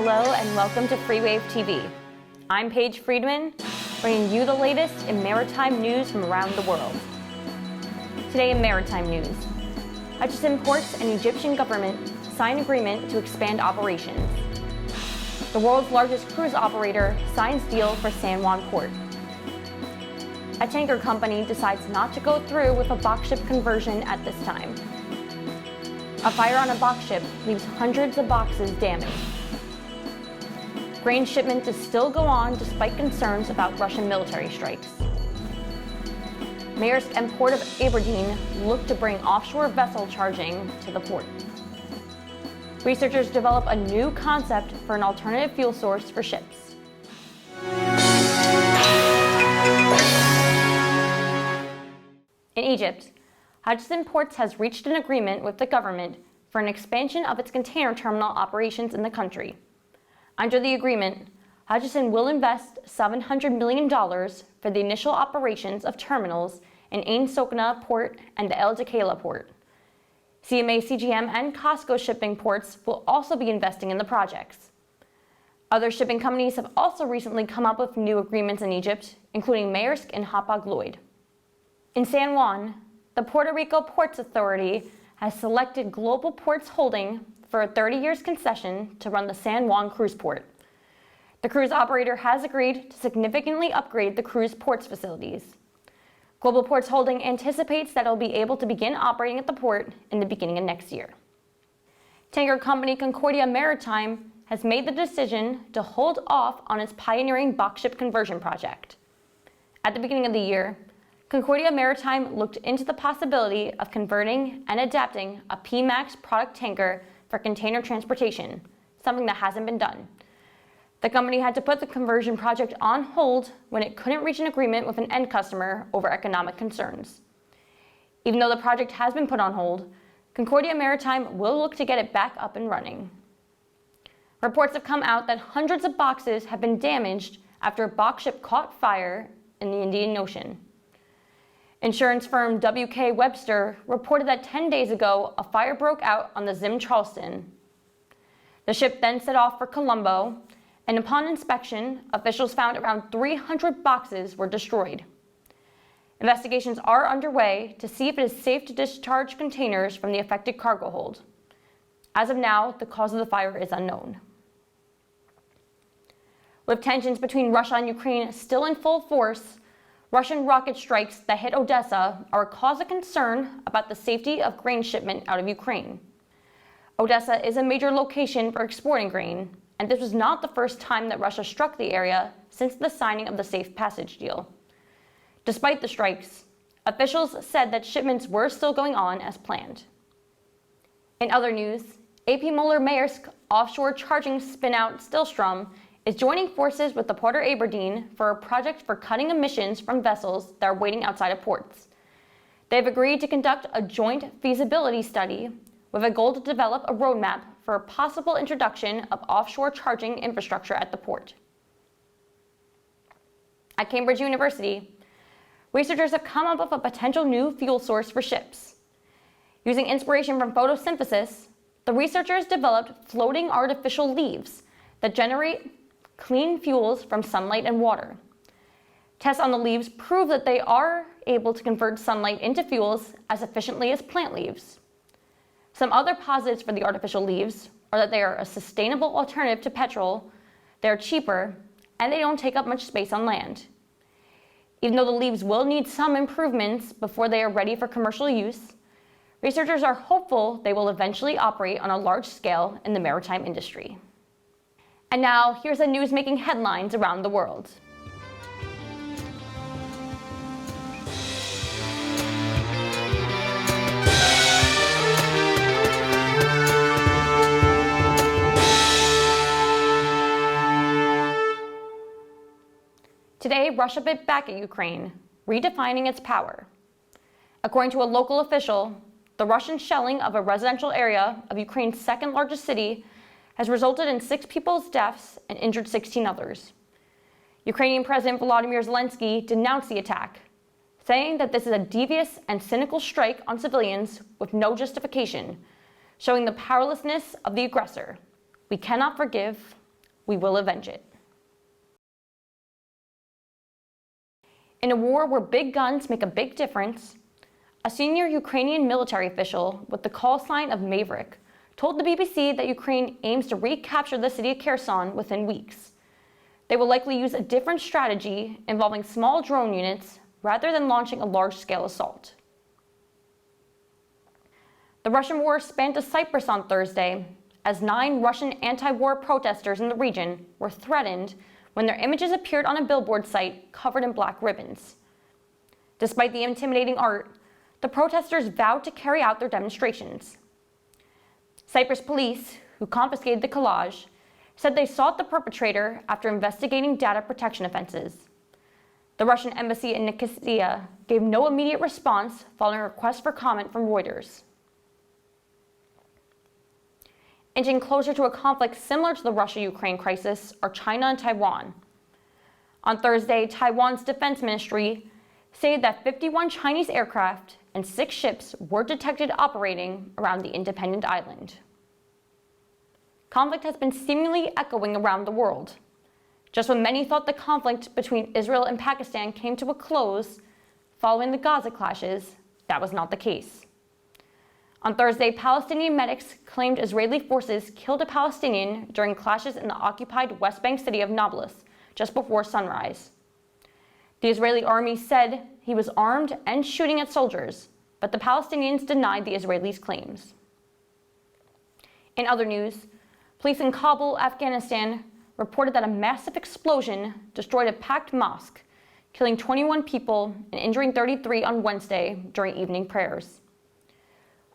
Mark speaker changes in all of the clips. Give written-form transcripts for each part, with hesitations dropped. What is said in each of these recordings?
Speaker 1: Hello and welcome to Freewave TV. I'm Paige Friedman, bringing you the latest in maritime news from around the world. Today in maritime news, Hutchison Ports and Egyptian government sign agreement to expand operations. The world's largest cruise operator signs deal for San Juan Port. A tanker company decides not to go through with a box ship conversion at this time. A fire on a box ship leaves hundreds of boxes damaged. Grain shipment is still go on despite concerns about Russian military strikes. Maersk and Port of Aberdeen look to bring offshore vessel charging to the port. Researchers develop a new concept for an alternative fuel source for ships. In Egypt, Hutchison Ports has reached an agreement with the government for an expansion of its container terminal operations in the country. Under the agreement, Hutchison will invest $700 million for the initial operations of terminals in Ain Sokhna Port and the El Dikela Port. CMA CGM and Costco shipping ports will also be investing in the projects. Other shipping companies have also recently come up with new agreements in Egypt, including Maersk and Hapag-Lloyd. In San Juan, the Puerto Rico Ports Authority has selected Global Ports Holding for a 30 years concession to run the San Juan cruise port. The cruise operator has agreed to significantly upgrade the cruise ports facilities. Global Ports Holding anticipates that it will be able to begin operating at the port in the beginning of next year. Tanker company Concordia Maritime has made the decision to hold off on its pioneering box ship conversion project. At the beginning of the year, Concordia Maritime looked into the possibility of converting and adapting a P-MAX product tanker for container transportation, something that hasn't been done. The company had to put the conversion project on hold when it couldn't reach an agreement with an end customer over economic concerns. Even though the project has been put on hold, Concordia Maritime will look to get it back up and running. Reports have come out that hundreds of boxes have been damaged after a box ship caught fire in the Indian Ocean. Insurance firm WK Webster reported that 10 days ago, a fire broke out on the Zim Charleston. The ship then set off for Colombo, and upon inspection, officials found around 300 boxes were destroyed. Investigations are underway to see if it is safe to discharge containers from the affected cargo hold. As of now, the cause of the fire is unknown. With tensions between Russia and Ukraine still in full force, Russian rocket strikes that hit Odessa are a cause of concern about the safety of grain shipment out of Ukraine. Odessa is a major location for exporting grain, and this was not the first time that Russia struck the area since the signing of the Safe Passage deal. Despite the strikes, officials said that shipments were still going on as planned. In other news, A.P. Moller-Maersk offshore charging spinout Stillstrom is joining forces with the Port of Aberdeen for a project for cutting emissions from vessels that are waiting outside of ports. They've agreed to conduct a joint feasibility study with a goal to develop a roadmap for a possible introduction of offshore charging infrastructure at the port. At Cambridge University, researchers have come up with a potential new fuel source for ships. Using inspiration from photosynthesis, the researchers developed floating artificial leaves that generate clean fuels from sunlight and water. Tests on the leaves prove that they are able to convert sunlight into fuels as efficiently as plant leaves. Some other positives for the artificial leaves are that they are a sustainable alternative to petrol, they are cheaper, and they don't take up much space on land. Even though the leaves will need some improvements before they are ready for commercial use, researchers are hopeful they will eventually operate on a large scale in the maritime industry. And now, here's the news making headlines around the world. Today, Russia bit back at Ukraine, redefining its power. According to a local official, the Russian shelling of a residential area of Ukraine's second largest city has resulted in 6 people's deaths and injured 16 others. Ukrainian President Volodymyr Zelensky denounced the attack, saying that this is a devious and cynical strike on civilians with no justification, showing the powerlessness of the aggressor. We cannot forgive, we will avenge it. In a war where big guns make a big difference, a senior Ukrainian military official with the call sign of Maverick told the BBC that Ukraine aims to recapture the city of Kherson within weeks. They will likely use a different strategy involving small drone units rather than launching a large-scale assault. The Russian war spanned to Cyprus on Thursday, as 9 Russian anti-war protesters in the region were threatened when their images appeared on a billboard site covered in black ribbons. Despite the intimidating art, the protesters vowed to carry out their demonstrations. Cyprus police, who confiscated the collage, said they sought the perpetrator after investigating data protection offenses. The Russian embassy in Nicosia gave no immediate response following a request for comment from Reuters. Inching closer to a conflict similar to the Russia-Ukraine crisis are China and Taiwan. On Thursday, Taiwan's defense ministry stated that 51 Chinese aircraft and 6 ships were detected operating around the independent island. Conflict has been seemingly echoing around the world. Just when many thought the conflict between Israel and Pakistan came to a close following the Gaza clashes, that was not the case. On Thursday, Palestinian medics claimed Israeli forces killed a Palestinian during clashes in the occupied West Bank city of Nablus just before sunrise. The Israeli army said he was armed and shooting at soldiers, but the Palestinians denied the Israelis' claims. In other news, police in Kabul, Afghanistan, reported that a massive explosion destroyed a packed mosque, killing 21 people and injuring 33 on Wednesday during evening prayers.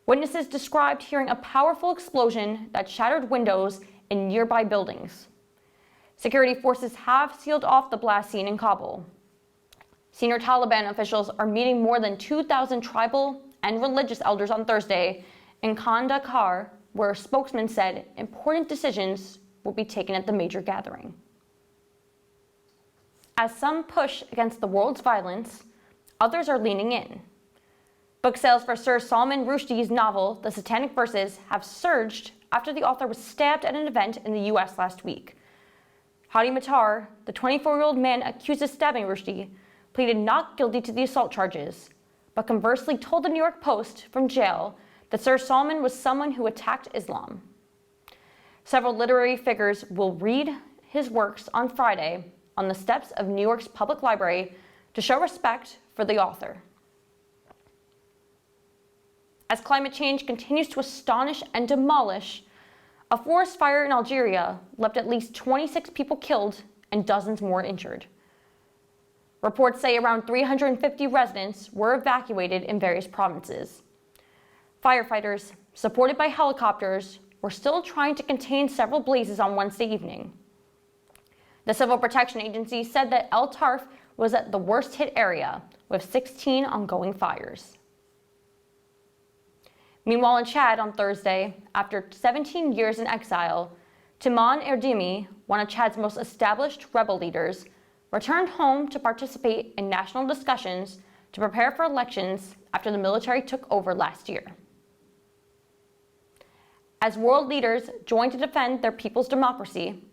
Speaker 1: Witnesses described hearing a powerful explosion that shattered windows in nearby buildings. Security forces have sealed off the blast scene in Kabul. Senior Taliban officials are meeting more than 2,000 tribal and religious elders on Thursday in Kandahar, where a spokesman said important decisions will be taken at the major gathering. As some push against the world's violence, others are leaning in. Book sales for Sir Salman Rushdie's novel, The Satanic Verses, have surged after the author was stabbed at an event in the US last week. Hadi Matar, the 24-year-old man accused of stabbing Rushdie, pleaded not guilty to the assault charges, but conversely told the New York Post from jail that Sir Salman was someone who attacked Islam. Several literary figures will read his works on Friday on the steps of New York's public library to show respect for the author. As climate change continues to astonish and demolish, a forest fire in Algeria left at least 26 people killed and dozens more injured. Reports say around 350 residents were evacuated in various provinces. Firefighters, supported by helicopters, were still trying to contain several blazes on Wednesday evening. The Civil Protection Agency said that El Tarf was at the worst hit area, with 16 ongoing fires. Meanwhile, in Chad on Thursday, after 17 years in exile, Timan Erdimi, one of Chad's most established rebel leaders, returned home to participate in national discussions to prepare for elections after the military took over last year. As world leaders join to defend their people's democracy,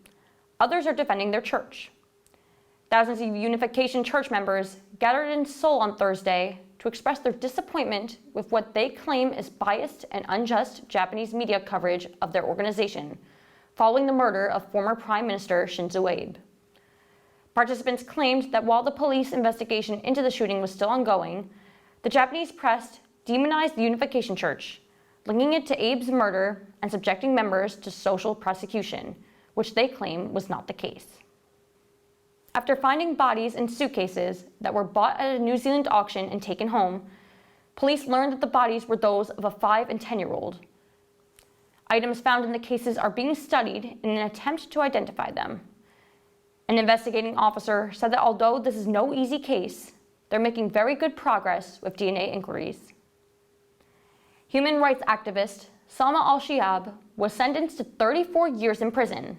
Speaker 1: others are defending their church. Thousands of Unification Church members gathered in Seoul on Thursday to express their disappointment with what they claim is biased and unjust Japanese media coverage of their organization, following the murder of former Prime Minister Shinzo Abe. Participants claimed that while the police investigation into the shooting was still ongoing, the Japanese press demonized the Unification Church, linking it to Abe's murder and subjecting members to social prosecution, which they claim was not the case. After finding bodies in suitcases that were bought at a New Zealand auction and taken home, police learned that the bodies were those of a 5- and 10-year-old. Items found in the cases are being studied in an attempt to identify them. An investigating officer said that although this is no easy case, they're making very good progress with DNA inquiries. Human rights activist Salma al-Shiab was sentenced to 34 years in prison.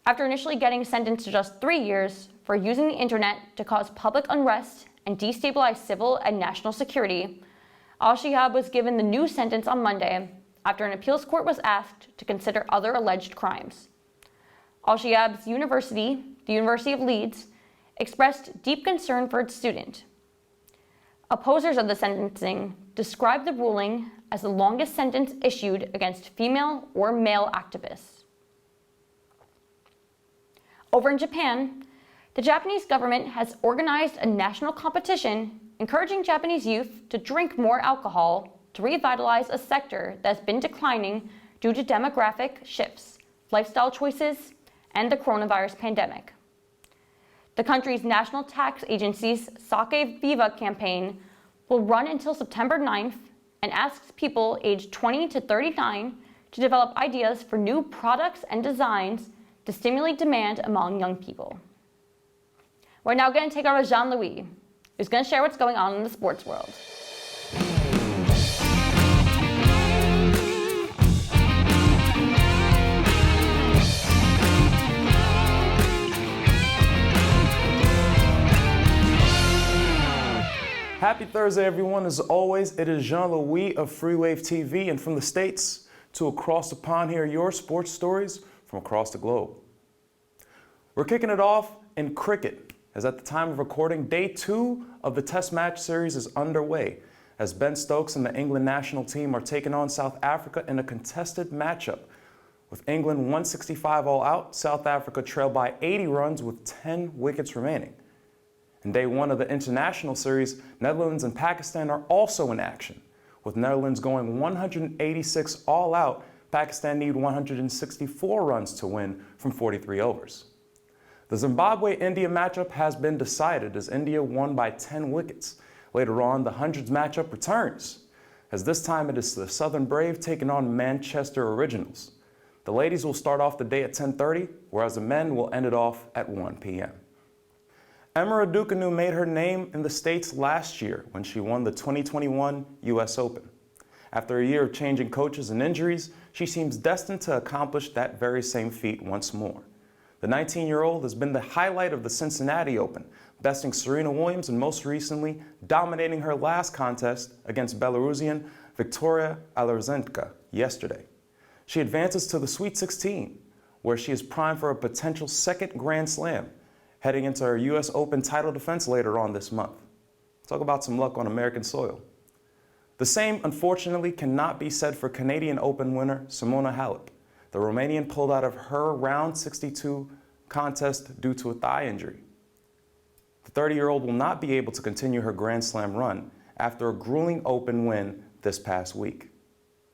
Speaker 1: After initially getting sentenced to just 3 years for using the internet to cause public unrest and destabilize civil and national security, al-Shiab was given the new sentence on Monday after an appeals court was asked to consider other alleged crimes. Al-Shiab's university, the University of Leeds, expressed deep concern for its student. Opposers of the sentencing described the ruling as the longest sentence issued against female or male activists. Over in Japan, the Japanese government has organized a national competition encouraging Japanese youth to drink more alcohol to revitalize a sector that's been declining due to demographic shifts, lifestyle choices, and the coronavirus pandemic. The country's national tax agency's Sake Viva campaign will run until September 9th and asks people aged 20 to 39 to develop ideas for new products and designs to stimulate demand among young people. We're now going to take over Jean-Louis, who's going to share what's going on in the sports world.
Speaker 2: Happy Thursday, everyone. As always, it is Jean-Louis of Freewave TV, and from the States to across the pond, here are your sports stories from across the globe. We're kicking it off in cricket, as at the time of recording, day 2 of the Test match series is underway, as Ben Stokes and the England national team are taking on South Africa in a contested matchup. With England 165 all out, South Africa trailed by 80 runs with 10 wickets remaining. In day 1 of the international series, Netherlands and Pakistan are also in action. With Netherlands going 186 all out, Pakistan need 164 runs to win from 43 overs. The Zimbabwe-India matchup has been decided as India won by 10 wickets. Later on, the hundreds matchup returns, as this time it is the Southern Brave taking on Manchester Originals. The ladies will start off the day at 10:30, whereas the men will end it off at 1 p.m. Emma Raducanu made her name in the States last year when she won the 2021 U.S. Open. After a year of changing coaches and injuries, she seems destined to accomplish that very same feat once more. The 19-year-old has been the highlight of the Cincinnati Open, besting Serena Williams and most recently dominating her last contest against Belarusian Victoria Azarenka yesterday. She advances to the Sweet 16, where she is primed for a potential second Grand Slam, heading into her U.S. Open title defense later on this month. Talk about some luck on American soil. The same, unfortunately, cannot be said for Canadian Open winner Simona Halep. The Romanian pulled out of her round 62 contest due to a thigh injury. The 30-year-old will not be able to continue her Grand Slam run after a grueling Open win this past week.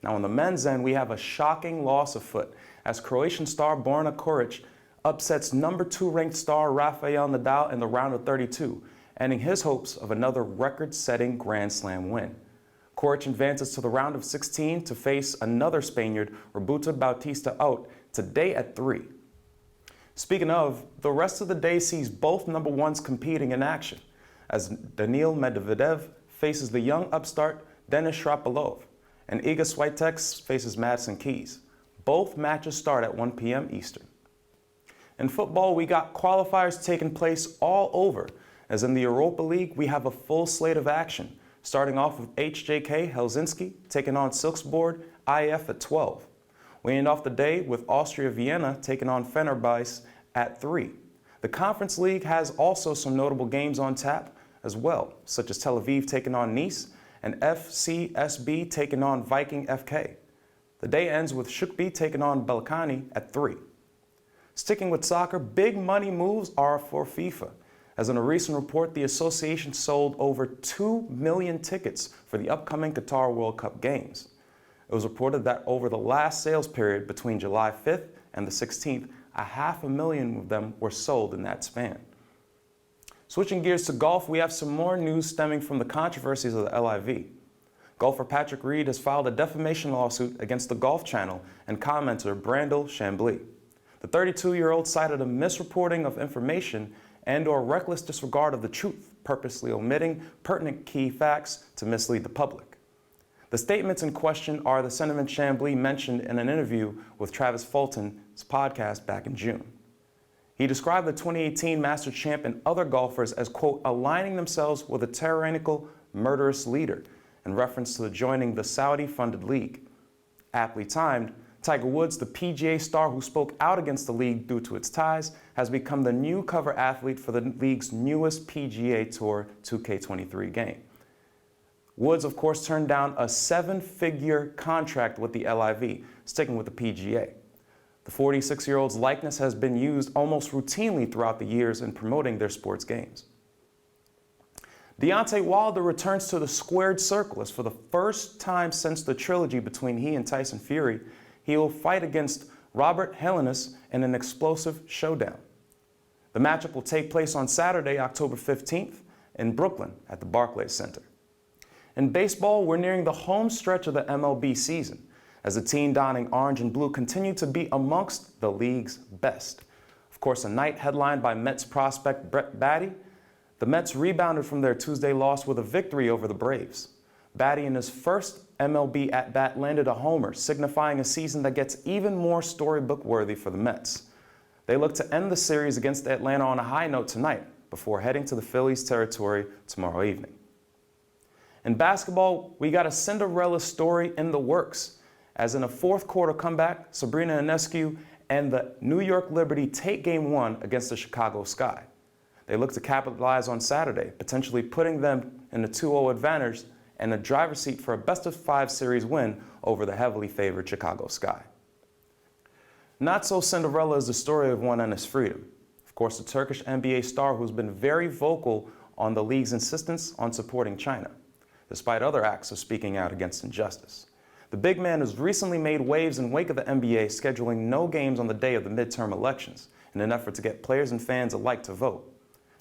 Speaker 2: Now on the men's end, we have a shocking loss afoot as Croatian star Borna Coric upsets number 2 ranked star Rafael Nadal in the round of 32, ending his hopes of another record-setting Grand Slam win. Coric advances to the round of 16 to face another Spaniard, Roberto Bautista Agut, today at 3. Speaking of, the rest of the day sees both number 1s competing in action, as Daniil Medvedev faces the young upstart Denis Shapovalov, and Iga Swiatek faces Madison Keys. Both matches start at 1 p.m. Eastern. In football, we got qualifiers taking place all over, as in the Europa League, we have a full slate of action, starting off with HJK Helsinki taking on Silkeborg IF at 12. We end off the day with Austria Vienna taking on Fenerbahce at 3. The Conference League has also some notable games on tap as well, such as Tel Aviv taking on Nice and FCSB taking on Viking FK. The day ends with Shukbi taking on Balkani at 3. Sticking with soccer, big money moves are for FIFA, as in a recent report, the association sold over 2 million tickets for the upcoming Qatar World Cup games. It was reported that over the last sales period between July 5th and the 16th, 500,000 of them were sold in that span. Switching gears to golf, we have some more news stemming from the controversies of the LIV. Golfer Patrick Reed has filed a defamation lawsuit against the Golf Channel and commenter Brandel Chambly. The 32-year-old cited a misreporting of information and/or reckless disregard of the truth, purposely omitting pertinent key facts to mislead the public. The statements in question are the sentiments Chambly mentioned in an interview with Travis Fulton's podcast back in June. He described the 2018 Masters champ and other golfers as, quote, aligning themselves with a tyrannical, murderous leader, in reference to joining the Saudi-funded league. Aptly timed, Tiger Woods, the PGA star who spoke out against the league due to its ties, has become the new cover athlete for the league's newest PGA Tour 2K23 game. Woods, of course, turned down a 7-figure contract with the LIV, sticking with the PGA. The 46-year-old's likeness has been used almost routinely throughout the years in promoting their sports games. Deontay Wilder returns to the squared circle as for the first time since the trilogy between he and Tyson Fury, he will fight against Robert Helenius in an explosive showdown. The matchup will take place on Saturday, October 15th in Brooklyn at the Barclays Center. In baseball, we're nearing the home stretch of the MLB season as the team donning orange and blue continue to be amongst the league's best. Of course, a night headlined by Mets prospect Brett Baty. The Mets rebounded from their Tuesday loss with a victory over the Braves. Baty, in his first MLB at-bat, landed a homer, signifying a season that gets even more storybook-worthy for the Mets. They look to end the series against Atlanta on a high note tonight before heading to the Phillies' territory tomorrow evening. In basketball, we got a Cinderella story in the works, as in a fourth-quarter comeback, Sabrina Ionescu and the New York Liberty take Game 1 against the Chicago Sky. They look to capitalize on Saturday, potentially putting them in a 2-0 advantage and a driver's seat for a best-of-5 series win over the heavily favored Chicago Sky. Not so Cinderella is the story of one Enes Freedom. Of course, the Turkish NBA star who's been very vocal on the league's insistence on supporting China, despite other acts of speaking out against injustice. The big man has recently made waves in wake of the NBA scheduling no games on the day of the midterm elections in an effort to get players and fans alike to vote.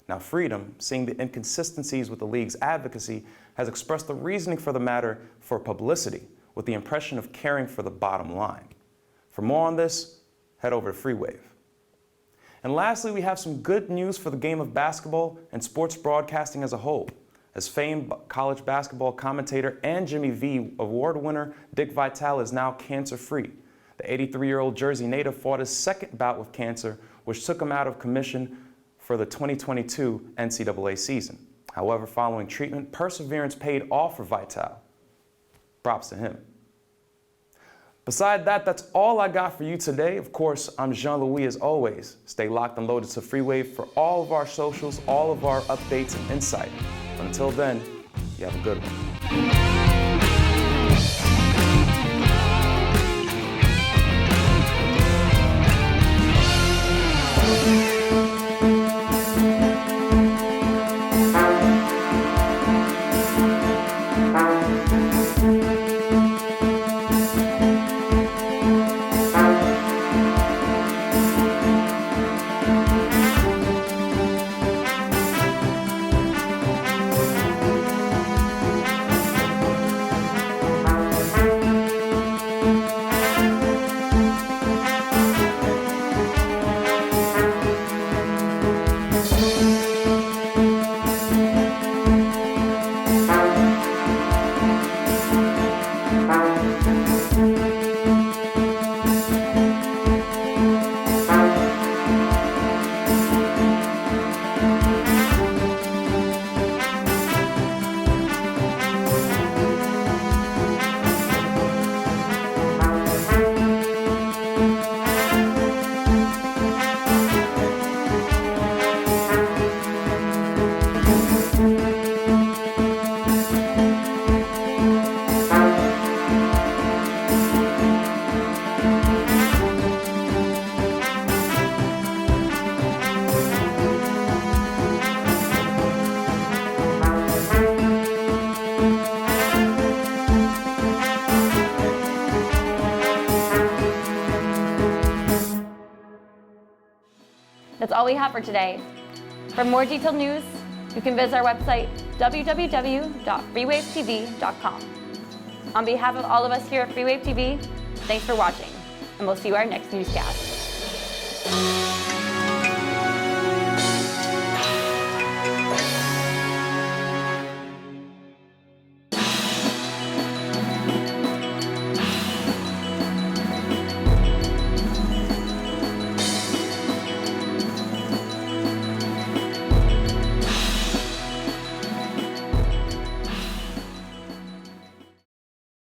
Speaker 2: Now, Freedom, seeing the inconsistencies with the league's advocacy, has expressed the reasoning for the matter for publicity, with the impression of caring for the bottom line. For more on this, head over to FreeWave. And lastly, we have some good news for the game of basketball and sports broadcasting as a whole, as famed college basketball commentator and Jimmy V award winner Dick Vitale is now cancer-free. The 83-year-old Jersey native fought his second bout with cancer, which took him out of commission for the 2022 NCAA season. However, following treatment, perseverance paid off for Vitale. Props to him. Beside that, that's all I got for you today. Of course, I'm Jean-Louis as always. Stay locked and loaded to FreeWave for all of our socials, all of our updates and insight. Until then, you have a good one.
Speaker 1: That's all we have for today. For more detailed news, you can visit our website, www.freewavetv.com. On behalf of all of us here at FreeWave TV, thanks for watching, and we'll see you at our next newscast.